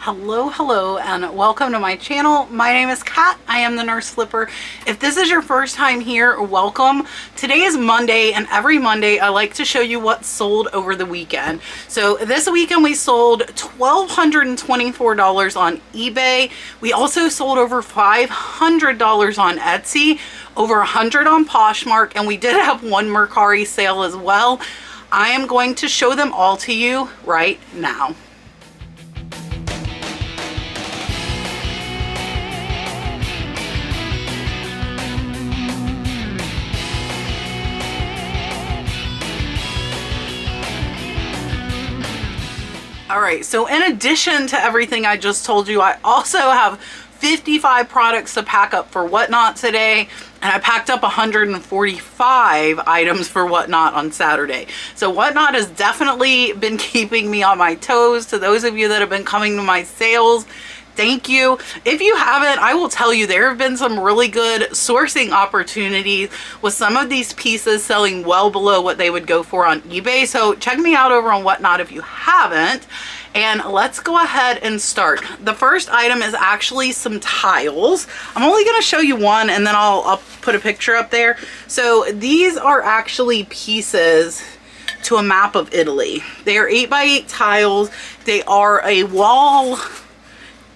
Hello, and welcome to my channel. My name is Kat. I am the Nurse Flipper. If this is your first time here, welcome. Today is Monday, and every Monday I like to show you what sold over the weekend. So this weekend we sold $1,224 on eBay. We also sold over $500 on Etsy, over $100 on Poshmark, and we did have one Mercari sale as well. I am going to show them all to you right now. Alright, so in addition to everything I just told you, I also have 55 products to pack up for Whatnot today, and I packed up 145 items for Whatnot on Saturday. So Whatnot has definitely been keeping me on my toes. To those of you that have been coming to my sales, thank you. If you haven't, I will tell you there have been some really good sourcing opportunities with some of these pieces selling well below what they would go for on eBay. So check me out over on Whatnot if you haven't. And let's go ahead and start. The first item is actually some tiles. I'm only going to show you one, and then I'll put a picture up there. So these are actually pieces to a map of Italy. They are 8x8 tiles. They are a wall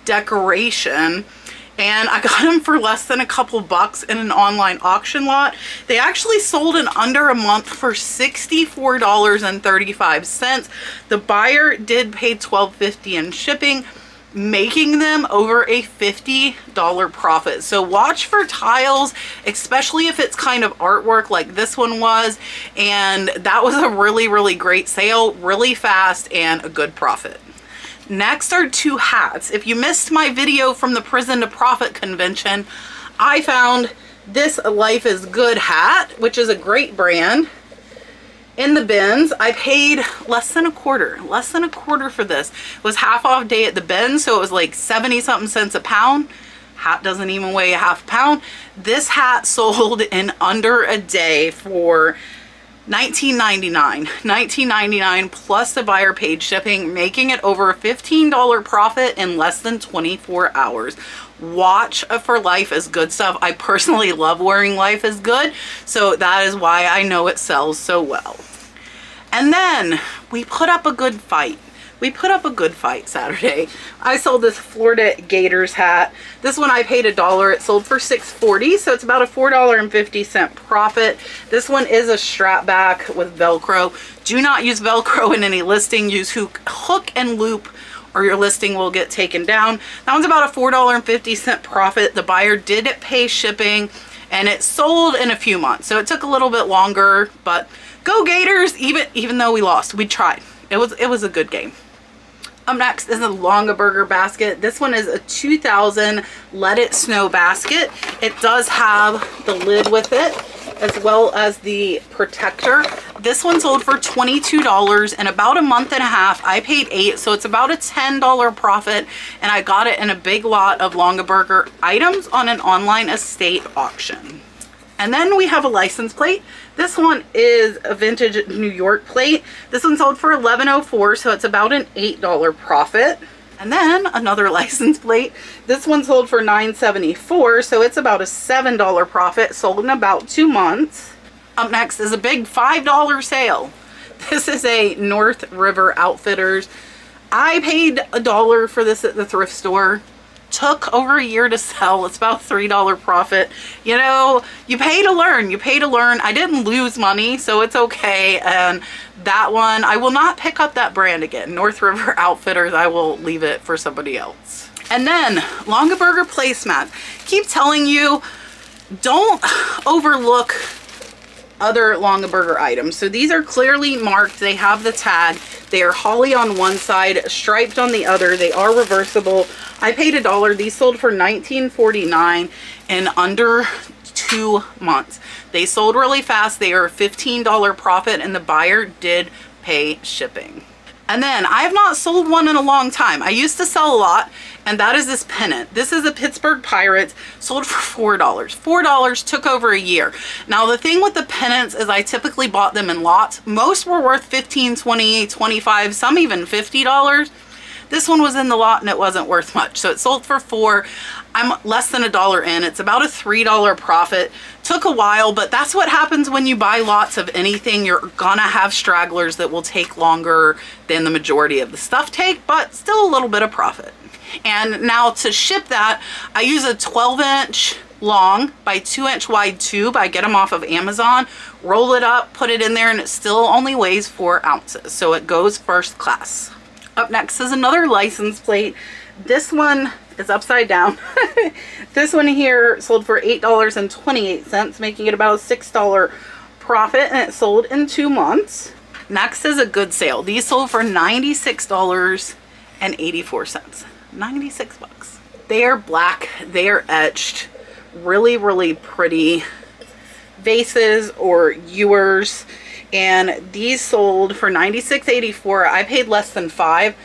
decoration, and I got them for less than a couple bucks in an online auction lot. They actually sold in under a month for $64.35. The buyer did pay $12.50 in shipping, making them over a $50 profit. So watch for tiles, especially if it's kind of artwork like this one was, and that was a really great sale, really fast, and a good profit. Next are two hats. If you missed my video from the Prison to Profit convention, I found this Life is Good hat, which is a great brand, in the bins. I paid less than a quarter for this. It was half off day at the bin, so it was like 70 something cents a pound. Hat doesn't even weigh a half pound. This hat sold in under a day for $19.99 plus the buyer paid shipping, making it over a $15 profit in less than 24 hours. Watch for Life is Good stuff. I personally love wearing Life is Good, so that is why I know it sells so well. And then we put up a good fight. Saturday. I sold this Florida Gators hat. This one I paid $1. It sold for $6.40, so it's about a $4.50 profit. This one is a strap back with Velcro. Do not use Velcro in any listing. Use hook and loop, or your listing will get taken down. That one's about a $4.50 profit. The buyer did pay shipping, and it sold in a few months, so it took a little bit longer, but go Gators. Even though we lost, we tried. It was a good game. Up next is a Longaberger basket. This one is a 2000 Let It Snow basket. It does have the lid with it, as well as the protector. This one sold for $22 in about a month and a half. I paid $8, so it's about a $10 profit, and I got it in a big lot of Longaberger items on an online estate auction. And then we have a license plate. This one is a vintage New York plate. This one sold for $11.04, so it's about an $8 profit. And then another license plate. This one sold for $9.74, so it's about a $7 profit, sold in about 2 months. Up next is a big $5 sale. This is a North River Outfitters. I paid $1 for this at the thrift store. Took over a year to sell. It's about $3 profit. You know, you pay to learn. I didn't lose money, so it's okay. And that one, I will not pick up that brand again. North River Outfitters, I will leave it for somebody else. And then Longaberger placemats. Keep telling you, don't overlook other Longaberger items. So these are clearly marked. They have the tag. They are holly on one side, striped on the other. They are reversible. I paid $1. These sold for $19.49 in under 2 months. They sold really fast. They are a $15 profit, and the buyer did pay shipping. And then I have not sold one in a long time. I used to sell a lot, and that is this pennant. This is a Pittsburgh Pirates, sold for $4. $4 took over a year. Now the thing with the pennants is I typically bought them in lots. Most were worth $15, $20, $25, some even $50. This one was in the lot and it wasn't worth much. So it sold for $4. I'm less than $1 in. It's about a $3 profit. Took a while, but that's what happens when you buy lots of anything. You're gonna have stragglers that will take longer than the majority of the stuff take, but still a little bit of profit. And now to ship that, I use a 12-inch long by 2-inch wide tube. I get them off of Amazon, roll it up, put it in there, and it still only weighs 4 ounces. So it goes first class. Up next is another license plate. This one is upside down. This one here sold for $8.28, making it about a $6 profit, and it sold in 2 months. Next is a good sale. These sold for $96.84. 96 bucks. They are black, they are etched, really, really pretty vases or ewers, and these sold for $96.84. I paid less than $5.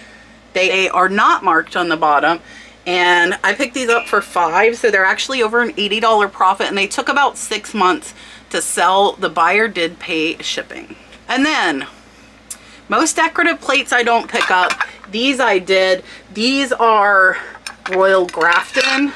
They are not marked on the bottom, and I picked these up for $5, so they're actually over an $80 profit, and they took about 6 months to sell. The buyer did pay shipping. And then most decorative plates I don't pick up. These I did. These are Royal Grafton.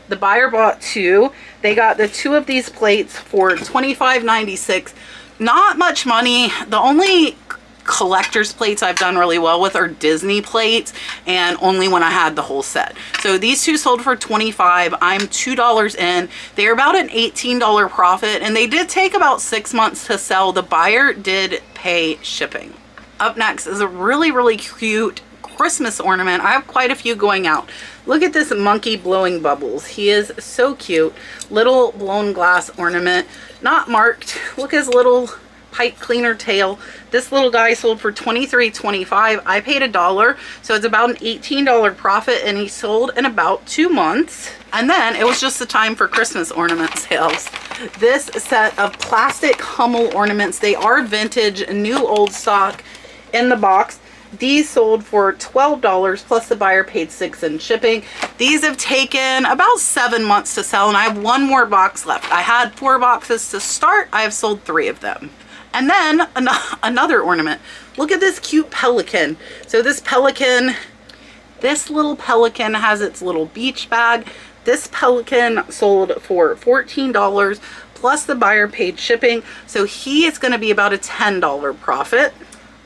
The buyer bought 2. They got the 2 of these plates for $25.96. Not much money. The only collector's plates I've done really well with are Disney plates, and only when I had the whole set. So these 2 sold for $25. I'm $2 in. They're about an $18 profit, and they did take about 6 months to sell. The buyer did pay shipping. Up next is a really, really cute Christmas ornament. I have quite a few going out. Look at this monkey blowing bubbles. He is so cute. Little blown glass ornament, not marked. Look at his little pipe cleaner tail. This little guy sold for $23.25. I paid $1, so it's about an $18 profit, and he sold in about 2 months. And then it was just the time for Christmas ornament sales. This set of plastic Hummel ornaments, they are vintage, new old stock in the box. These sold for $12, plus the buyer paid $6 in shipping. These have taken about 7 months to sell, and I have 1 more box left. I had 4 boxes to start. I have sold 3 of them. And then another ornament. Look at this cute pelican. So this little pelican has its little beach bag. This pelican sold for $14, plus the buyer paid shipping. So he is going to be about a $10 profit.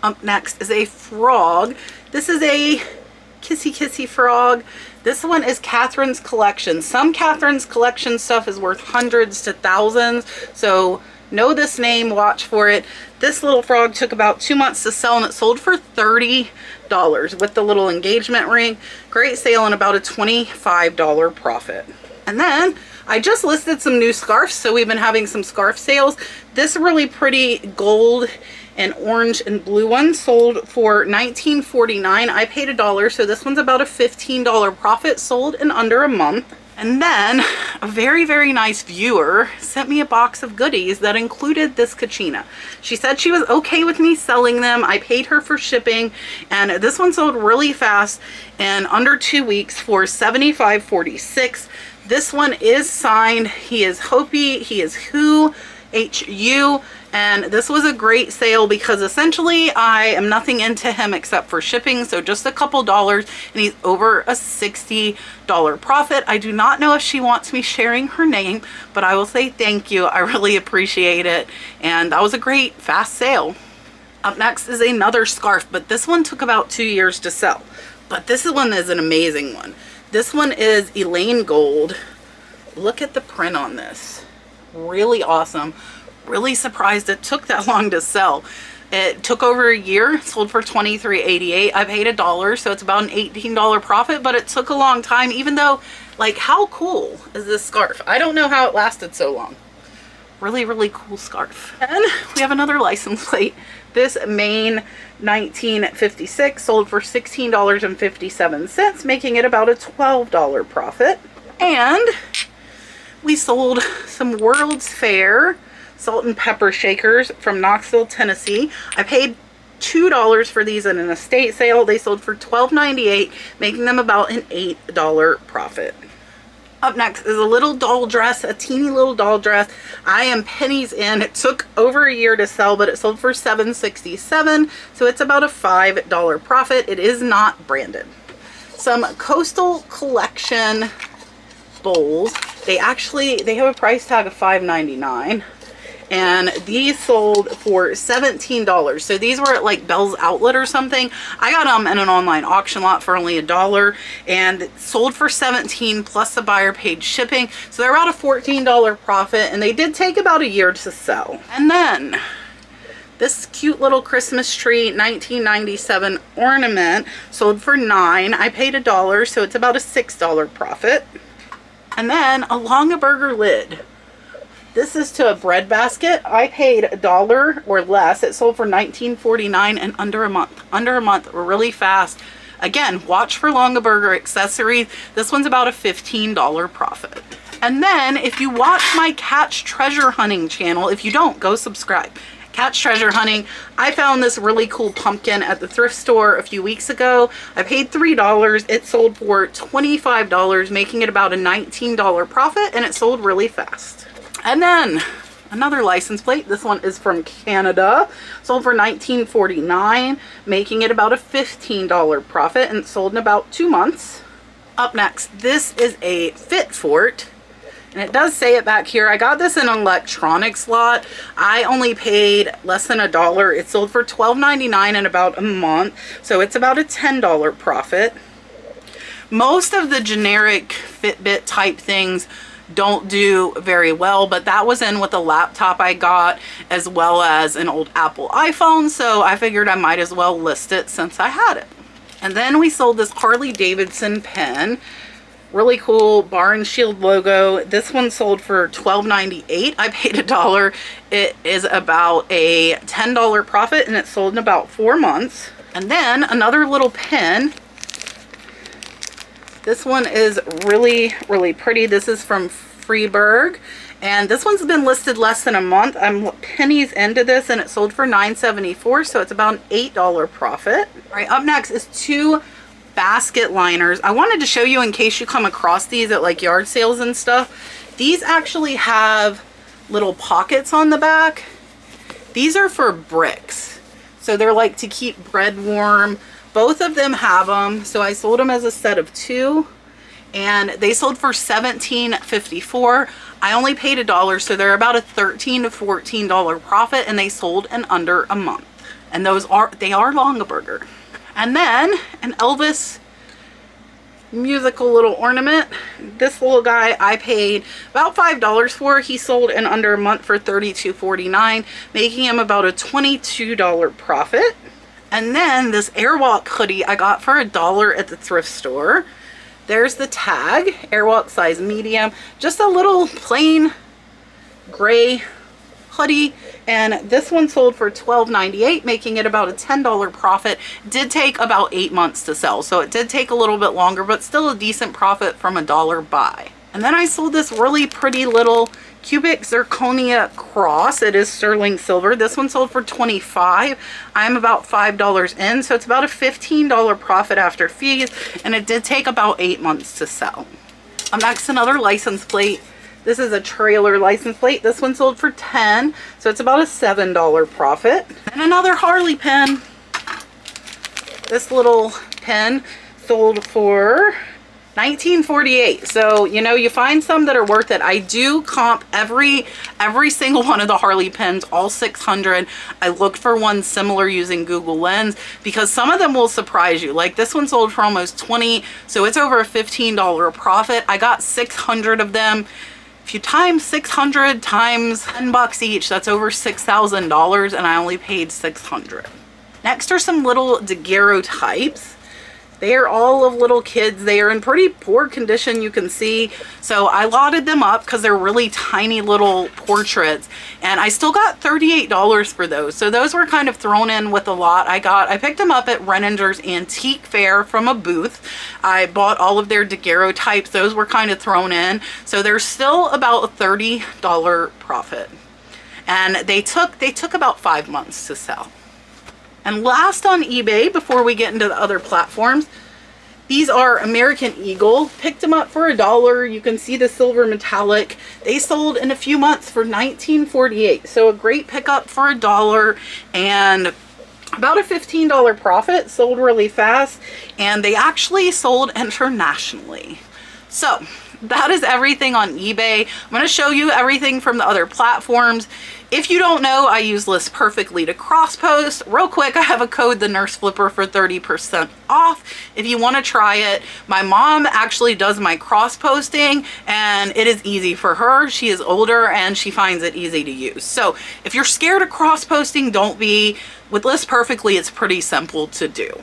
Up next is a frog. This is a kissy kissy frog. This one is Catherine's Collection. Some Catherine's Collection stuff is worth hundreds to thousands, so know this name, watch for it. This little frog took about 2 months to sell, and it sold for $30 with the little engagement ring. Great sale and about a $25 profit. And then I just listed some new scarves, so we've been having some scarf sales. This really pretty gold and orange and blue one sold for $19.49. I paid $1, so this one's about a $15 profit, sold in under a month. And then a very, very nice viewer sent me a box of goodies that included this Kachina. She said she was okay with me selling them. I paid her for shipping, and this one sold really fast in under 2 weeks for $75.46. This one is signed. He is Hopi. He is Hu, H-U. And this was a great sale because essentially I am nothing into him except for shipping, so just a couple dollars, and he's over a $60 profit. I do not know if she wants me sharing her name, but I will say thank you. I really appreciate it, and that was a great fast sale. Up next is another scarf, but this one took about 2 years to sell. But this one is an amazing one. This one is Elaine Gold. Look at the print on this. Really awesome. Really surprised it took that long to sell. It took over a year, sold for $23.88. I paid $1, so it's about an $18 profit, but it took a long time, even though, like, how cool is this scarf? I don't know how it lasted so long. Really, really cool scarf. And we have another license plate. This Maine 1956 sold for $16.57, making it about a $12 profit. And we sold some World's Fair salt and pepper shakers from Knoxville, Tennessee. I paid $2 for these in an estate sale. They sold for $12.98, making them about an $8 profit. Up next is a little doll dress, a teeny little doll dress. I am pennies in. It took over a year to sell, but it sold for $7.67, so it's about a $5 profit. It is not branded. some Coastal Collection bowls. They have a price tag of $5.99. And these sold for $17. So these were at like Bell's Outlet or something. I got them in an online auction lot for only $1 and sold for $17 plus the buyer paid shipping. So they're about a $14 profit, and they did take about a year to sell. And then this cute little Christmas tree 1997 ornament sold for $9. I paid $1, so it's about a $6 profit. And then a Longaberger lid. This is to a bread basket. I paid $1 or less. It sold for $19.49 in under a month. Under a month, really fast. Again, watch for Longaberger accessories. This one's about a $15 profit. And then if you watch my Catch Treasure Hunting channel, if you don't, go subscribe. Catch Treasure Hunting. I found this really cool pumpkin at the thrift store a few weeks ago. I paid $3. It sold for $25, making it about a $19 profit, and it sold really fast. And then another license plate. This one is from Canada. Sold for $19.49, making it about a $15 profit, and it sold in about 2 months. Up next, this is a Fitfort. And it does say it back here. I got this in an electronics lot. I only paid less than $1. It sold for $12.99 in about a month. So it's about a $10 profit. Most of the generic Fitbit type things don't do very well, but that was in with a laptop I got as well as an old Apple iPhone. So I figured I might as well list it since I had it. And then we sold this Harley Davidson pen. Really cool Bar and Shield logo. This one sold for $12.98. I paid $1. It is about a $10 profit, and it sold in about 4 months. And then another little pen. This one is really, really pretty. This is from Freeburg, and this one's been listed less than a month. I'm pennies into this, and it sold for $9.74, so it's about an $8 profit. All right, up next is 2 basket liners. I wanted to show you in case you come across these at like yard sales and stuff. These actually have little pockets on the back. These are for bricks, so they're like to keep bread warm. Both of them have them, so I sold them as a set of 2, and they sold for $17.54. I only paid $1, so they're about a $13 to $14 profit, and they sold in under a month. And they are Longaberger. And then an Elvis musical little ornament. This little guy I paid about $5 for. He sold in under a month for $32.49, making him about a $22 profit. And then this Airwalk hoodie I got for $1 at the thrift store. There's the tag, Airwalk size medium, just a little plain gray hoodie, and this one sold for $12.98, making it about a $10 profit. Did take about 8 months to sell, so it did take a little bit longer, but still a decent profit from $1 buy. And then I sold this really pretty little cubic zirconia cross. It is sterling silver. This one sold for $25. I'm about $5 in, so it's about a $15 profit after fees, and it did take about 8 months to sell. Next, another license plate. This is a trailer license plate. This one sold for $10, so it's about a $7 profit. And another Harley pen. This little pen sold for $19.48. So, you know, you find some that are worth it. I do comp every single one of the Harley pens, all 600. I looked for one similar using Google Lens because some of them will surprise you. Like this one sold for almost $20, so it's over a $15 profit. I got 600 of them. If you times 600 times $10 each, that's over $6,000, and I only paid 600. Next are some little daguerreotypes. They are all of little kids. They are in pretty poor condition, you can see. So I lotted them up because they're really tiny little portraits. And I still got $38 for those. So those were kind of thrown in with a lot. I picked them up at Renninger's Antique Fair from a booth. I bought all of their daguerreotypes. Those were kind of thrown in. So they're still about a $30 profit. And they took about 5 months to sell. And last on eBay, before we get into the other platforms, these are American Eagle. Picked them up for $1. You can see the silver metallic. They sold in a few months for $19.48. So a great pickup for $1. And about a $15 profit, sold really fast, and they actually sold internationally. So that is everything on eBay. I'm going to show you everything from the other platforms. If you don't know, I use List Perfectly to cross post. Real quick, I have a code, the Nurse Flipper, for 30% off if you want to try it. My mom actually does my cross posting, and it is easy for her. She is older and she finds it easy to use. So if you're scared of cross posting, don't be. With List Perfectly, it's pretty simple to do.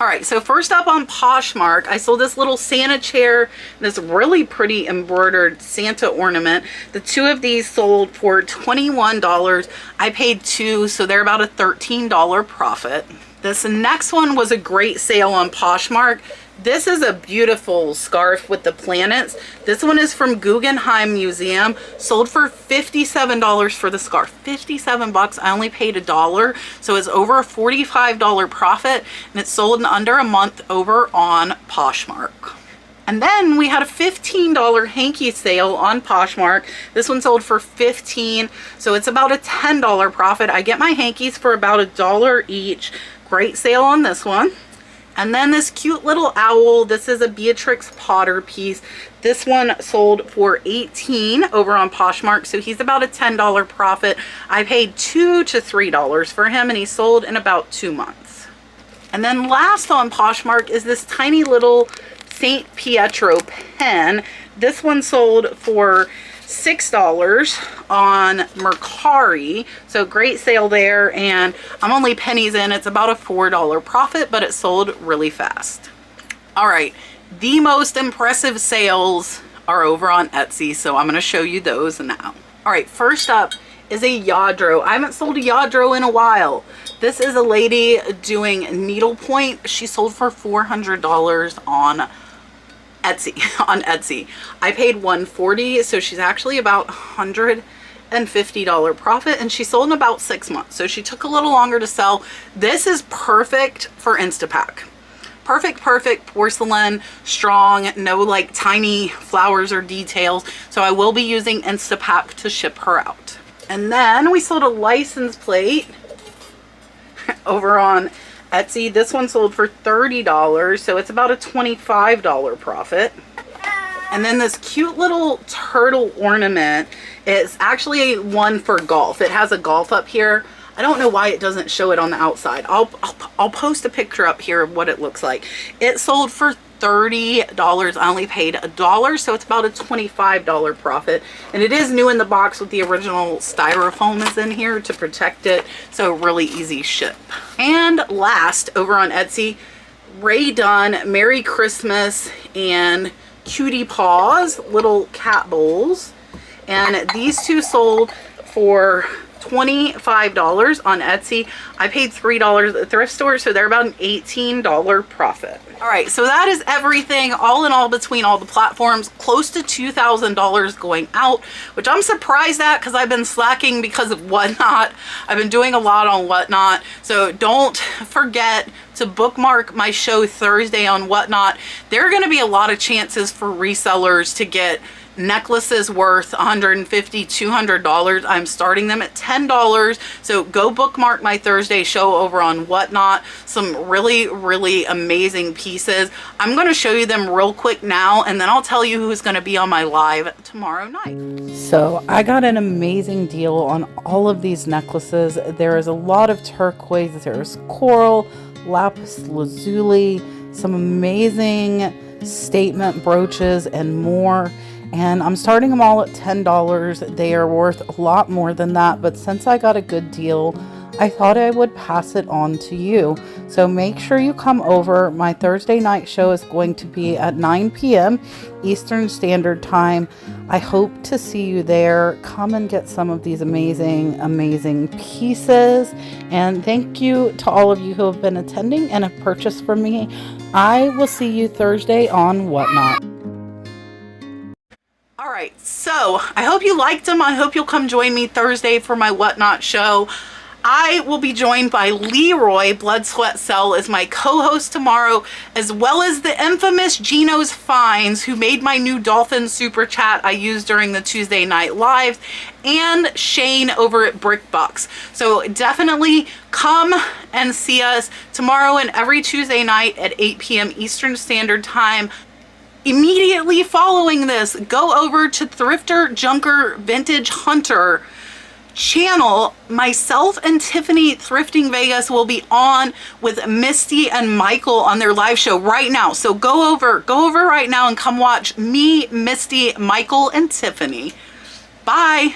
All right, so first up on Poshmark, I sold this little Santa chair, this really pretty embroidered Santa ornament. The two of these sold for $21. I paid $2, so they're about a $13 profit. This next one was a great sale on Poshmark. This is a beautiful scarf with the planets. This one is from Guggenheim Museum. Sold for $57 for the scarf. 57 bucks. I only paid $1, so it's over a $45 profit, and it's sold in under a month over on Poshmark. And then we had a $15 hanky sale on Poshmark. This one sold for $15, so it's about a $10 profit. I get my hankies for about $1 each. Great sale on this one. And then this cute little owl, this is a Beatrix Potter piece. This one sold for $18 over on Poshmark, so he's about a $10 profit. I paid $2 to $3 for him, and he sold in about 2 months. And then last on Poshmark is this tiny little St. Pietro pen. This one sold for $6 on Mercari, so great sale there, and I'm only pennies in. It's about a $4 profit, but it sold really fast. All right, the most impressive sales are over on Etsy, so I'm going to show you those now. All right, first up is a Yadro. I haven't sold a Yadro in a while. This is a lady doing needlepoint. She sold for $400 on Etsy. I paid $140, so she's actually about $150 profit, and she sold in about 6 months, so she took a little longer to sell. This is perfect for Instapack. Perfect porcelain, strong, no like tiny flowers or details, so I will be using Instapack to ship her out. And then we sold a license plate over on Etsy. This one sold for $30, so it's about a $25 profit. And then this cute little turtle ornament is actually one for golf. It has a golf up here. I don't know why it doesn't show it on the outside. I'll post a picture up here of what it looks like. It sold for $30. I only paid $1, so it's about a $25 profit. And it is new in the box with the original styrofoam is in here to protect it, so really easy ship. And last, over on Etsy, Rae Dunn Merry Christmas and Cutie Paws little cat bowls, and these two sold for $25 on Etsy. I paid $3 at the thrift store, so they're about an $18 profit. All right, so that is everything all in all between all the platforms. Close to $2,000 going out, which I'm surprised at because I've been slacking because of Whatnot. I've been doing a lot on Whatnot, so don't forget to bookmark my show Thursday on Whatnot. There are going to be a lot of chances for resellers to get necklaces worth $150, $200. I'm starting them at $10, so go bookmark my Thursday show over on Whatnot. Some really amazing pieces. I'm going to show you them real quick now, and then I'll tell you who's going to be on my live tomorrow night. So I got an amazing deal on all of these necklaces. There is a lot of turquoise, there's coral, lapis lazuli, some amazing statement brooches, and more. And I'm starting them all at $10. They are worth a lot more than that, but since I got a good deal, I thought I would pass it on to you. So make sure you come over. My Thursday night show is going to be at 9 p.m. Eastern Standard Time. I hope to see you there. Come and get some of these amazing pieces. And thank you to all of you who have been attending and have purchased from me. I will see you Thursday on Whatnot. All right, so I hope you liked them. I hope you'll come join me Thursday for my Whatnot show. I will be joined by Leroy Blood Sweat Cell as my co-host tomorrow, as well as the infamous Geno's Finds, who made my new Dolphin Super Chat I used during the Tuesday Night Live. and Shane over at BrickBucks. So definitely come and see us tomorrow and every Tuesday night at 8 p.m. Eastern Standard Time. Immediately following this, go over to Thrifter Junker Vintage Hunter channel. Myself and Tiffany Thrifting Vegas will be on with Misty and Michael on their live show right now. So go over right now and come watch me, Misty, Michael, and Tiffany. Bye.